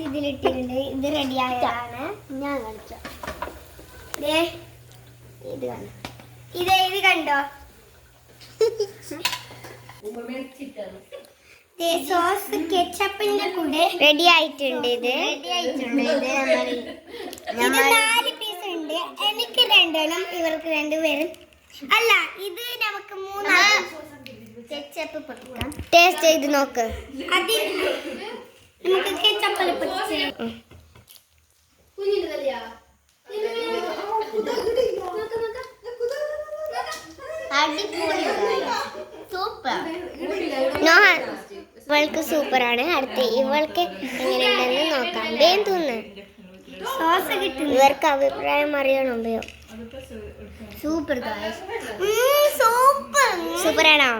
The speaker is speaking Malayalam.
ഇതിലിട്ടിട്ടുണ്ട്. ഇത് റെഡി ആയതാണ്. ഞാൻ കളിച്ച ഇത് കാണാം. ഇത് കണ്ടോ? സോസ് കെച്ചപ്പിന്റെ കൂടെ റെഡി ആയിട്ടുണ്ട്. ഇത് 4 പീസ് ഉണ്ട്. എനിക്ക് 2 ഇവർക്ക് 2 പേരും. അല്ല, ഇത് നമുക്ക് 3 കെച്ചപ്പ് പൊട്ടിക്കാം. ടേസ്റ്റ് ചെയ്ത് നോക്ക്. നമുക്ക് കെച്ചപ്പ് സൂപ്പർ. ഇവൾക്ക് സൂപ്പറാണ്. അടുത്ത് ഇവൾക്ക് എങ്ങനെയുണ്ടെന്ന് നോക്കാം. വേഗം തിന്ന്. സോസ് കിട്ടും. ഇവർക്ക് അഭിപ്രായം അറിയണം. വേഗം. സൂപ്പർ സൂപ്പറാണോ?